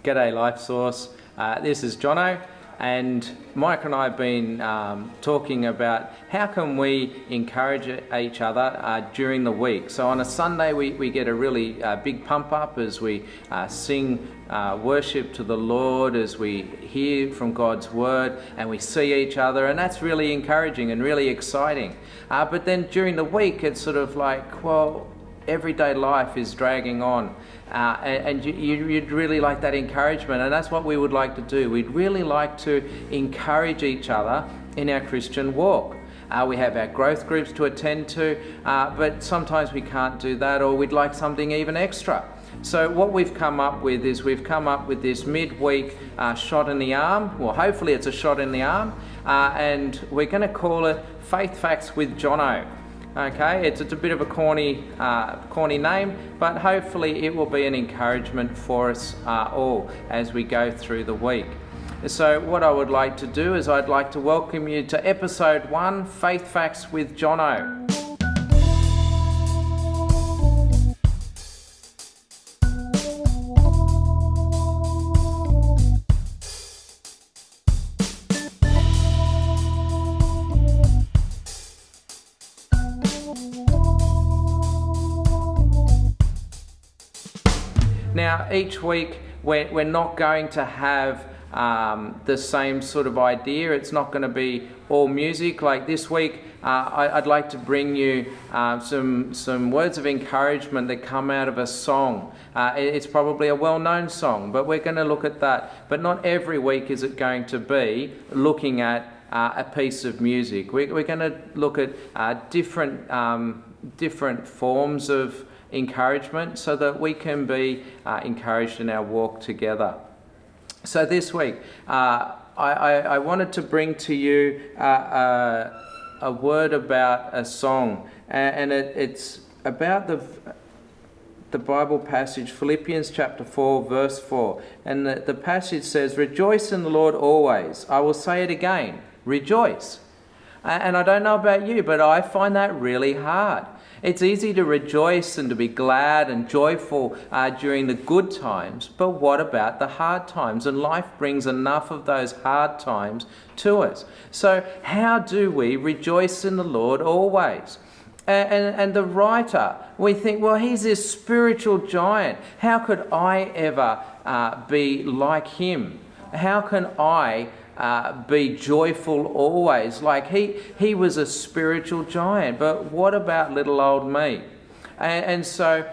G'day Life Source. This is Jono, and Mike and I have been talking about how can we encourage each other during the week. So on a Sunday we get a really big pump up as we sing worship to the Lord, as we hear from God's word and we see each other, and that's really encouraging and really exciting. But then during the week it's sort of like, well, everyday life is dragging on, and you'd really like that encouragement, and that's what we would like to do. We'd really like to encourage each other in our Christian walk. We have our growth groups to attend to, but sometimes we can't do that, or we'd like something even extra. So what we've come up with is this midweek shot in the arm. Well, hopefully it's a shot in the arm, and we're going to call it Faith Facts with Jono. Okay, it's a bit of a corny name, but hopefully it will be an encouragement for us all as we go through the week. So what I would like to do is I'd like to welcome you to episode 1, Faith Facts with Jono. Now, each week we're not going to have the same sort of idea. It's not going to be all music. Like this week, I'd like to bring you some words of encouragement that come out of a song. It's probably a well-known song, but we're going to look at that. But not every week is it going to be looking at a piece of music. We're going to look at different forms of encouragement so that we can be encouraged in our walk together. So this week, I wanted to bring to you a word about a song, and it's about the Bible passage, Philippians chapter 4, verse 4. And the passage says, "Rejoice in the Lord always. I will say it again, rejoice." And I don't know about you, but I find that really hard. It's easy to rejoice and to be glad and joyful during the good times, but what about the hard times? And life brings enough of those hard times to us. So how do we rejoice in the Lord always? And the writer, we think, well, he's this spiritual giant. How could I ever be like him? How can I be joyful always? Like he was a spiritual giant, but what about little old me? And so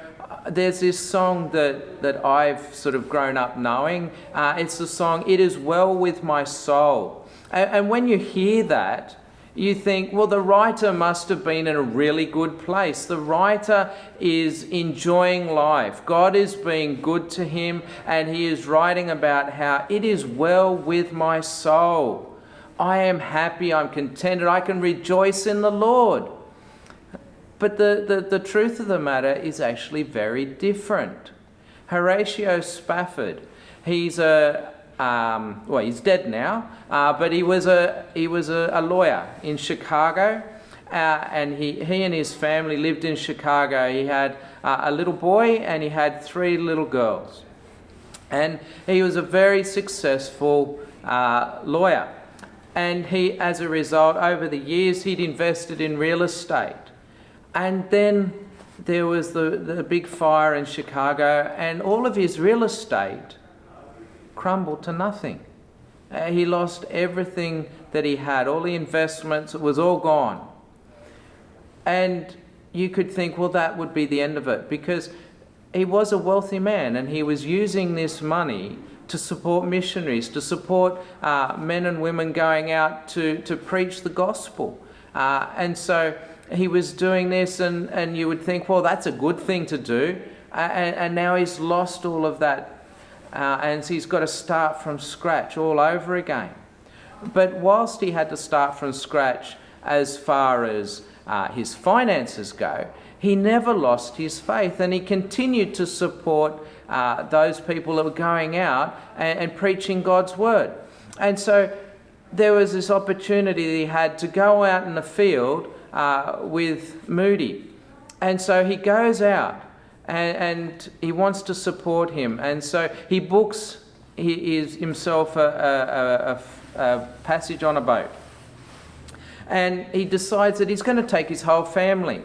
there's this song that I've sort of grown up knowing. It's the song, "It Is Well With My Soul." And when you hear that, you think, well, the writer must have been in a really good place. The writer is enjoying life. God is being good to him, and he is writing about how it is well with my soul. I am happy, I'm contented, I can rejoice in the Lord. But the truth of the matter is actually very different. Horatio Spafford, he's he's dead now, but he was a lawyer in Chicago, and he and his family lived in Chicago. He had a little boy and he had 3 little girls, and he was a very successful lawyer. And he, as a result, over the years, he'd invested in real estate. And then there was the big fire in Chicago, and all of his real estate crumbled to nothing. He lost everything that he had, all the investments, it was all gone. And you could think, well, that would be the end of it, because he was a wealthy man and he was using this money to support missionaries, to support men and women going out to preach the gospel. And so he was doing this, and you would think, well, that's a good thing to do. And now he's lost all of that. And so he's got to start from scratch all over again. But whilst he had to start from scratch as far as his finances go, he never lost his faith, and he continued to support those people that were going out and preaching God's word. And so there was this opportunity that he had to go out in the field with Moody. And so he goes out and he wants to support him. And so he books he is himself a passage on a boat. And he decides that he's going to take his whole family.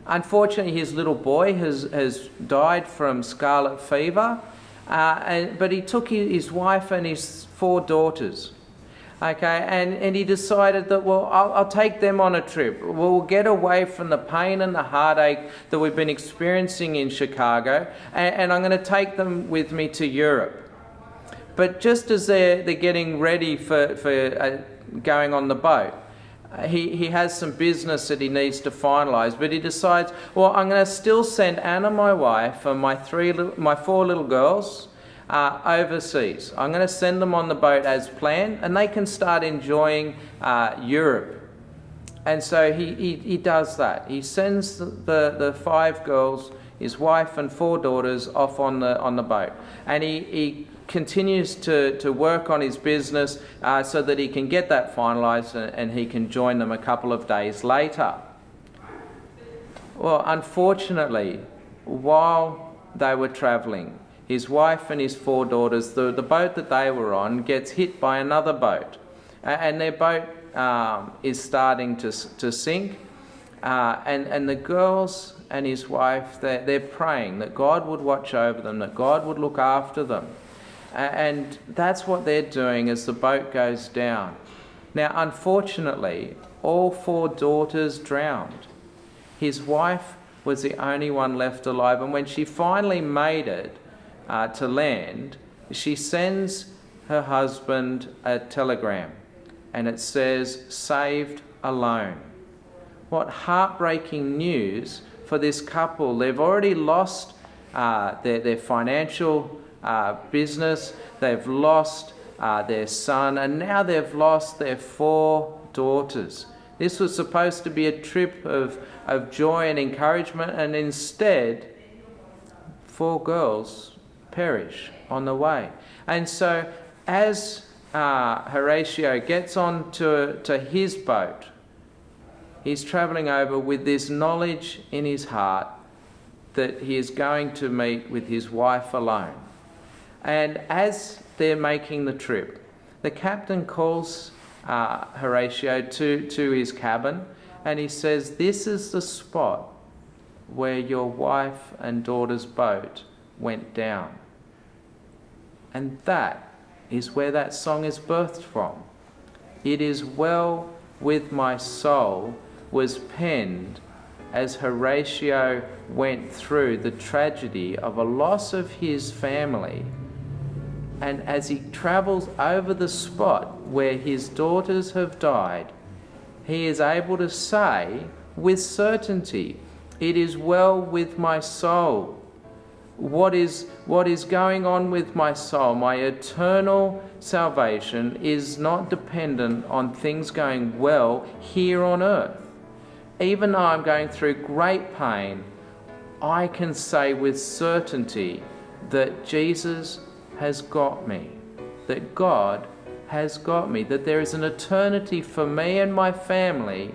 Unfortunately, his little boy has died from scarlet fever, but he took his wife and his 4 daughters. Okay, and he decided that, well, I'll take them on a trip. We'll get away from the pain and the heartache that we've been experiencing in Chicago, and I'm going to take them with me to Europe. But just as they're getting ready for going on the boat, he has some business that he needs to finalise, but he decides, well, I'm going to still send Anna, my wife, and my 4 little girls overseas. I'm going to send them on the boat as planned, and they can start enjoying Europe. And so he does that. He sends the 5 girls, his wife and 4 daughters, off on the boat, and he continues to work on his business so that he can get that finalised and he can join them a couple of days later. Well, unfortunately, while they were travelling, his wife and his 4 daughters, the boat that they were on gets hit by another boat, and their boat is starting to sink, and the girls and his wife, they're praying that God would watch over them, that God would look after them. And that's what they're doing as the boat goes down. Now, unfortunately, all 4 daughters drowned. His wife was the only one left alive, and when she finally made it to land, she sends her husband a telegram, and it says, "Saved alone." What heartbreaking news for this couple. They've already lost their financial business, they've lost their son, and now they've lost their 4 daughters. This was supposed to be a trip of joy and encouragement, and instead 4 girls perish on the way. And so as Horatio gets on to his boat, he's travelling over with this knowledge in his heart that he is going to meet with his wife alone. And as they're making the trip, the captain calls Horatio to his cabin, and he says, "This is the spot where your wife and daughter's boat went down." And that is where that song is birthed from. "It is well with my soul" was penned as Horatio went through the tragedy of a loss of his family. And as he travels over the spot where his daughters have died, he is able to say with certainty, "It is well with my soul." What is going on with my soul? My eternal salvation is not dependent on things going well here on earth. Even though I'm going through great pain, I can say with certainty that Jesus has got me, that God has got me, that there is an eternity for me and my family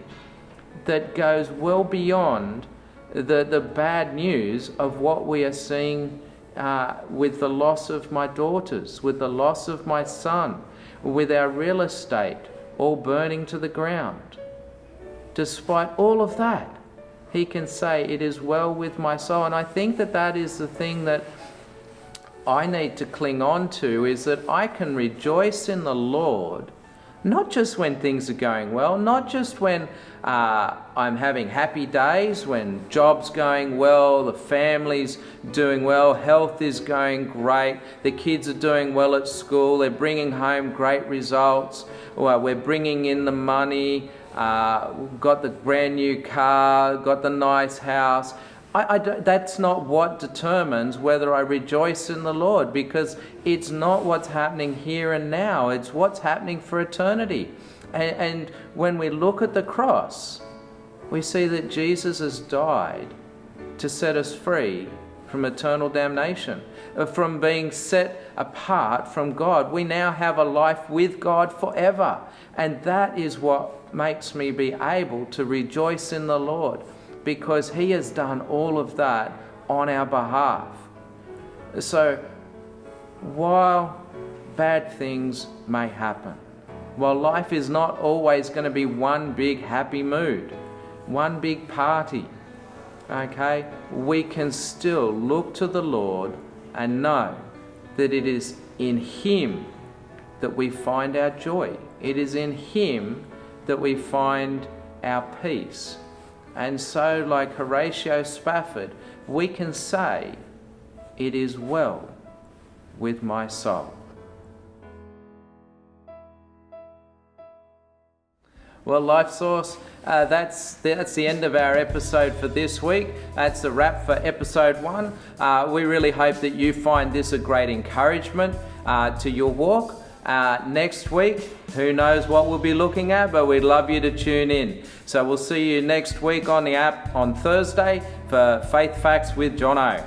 that goes well beyond the bad news of what we are seeing with the loss of my daughters, with the loss of my son, with our real estate all burning to the ground. Despite all of that, he can say, "It is well with my soul." And I think that is the thing that I need to cling on to, is that I can rejoice in the Lord, not just when things are going well, not just when I'm having happy days, when job's going well, the family's doing well, health is going great, the kids are doing well at school, they're bringing home great results, we're bringing in the money, got the brand new car, got the nice house. That's not what determines whether I rejoice in the Lord, because it's not what's happening here and now, it's what's happening for eternity. And when we look at the cross, we see that Jesus has died to set us free from eternal damnation, from being set apart from God. We now have a life with God forever, and that is what makes me be able to rejoice in the Lord, because he has done all of that on our behalf. So while bad things may happen. While life is not always going to be one big happy mood, one big party, okay, we can still look to the Lord and know that it is in Him that we find our joy. It is in Him that we find our peace. And so, like Horatio Spafford, we can say, "It is well with my soul." Well, Life Source, that's the end of our episode for this week. That's the wrap for episode 1. We really hope that you find this a great encouragement to your walk. Next week, who knows what we'll be looking at, but we'd love you to tune in. So we'll see you next week on the app on Thursday for Faith Facts with Jono.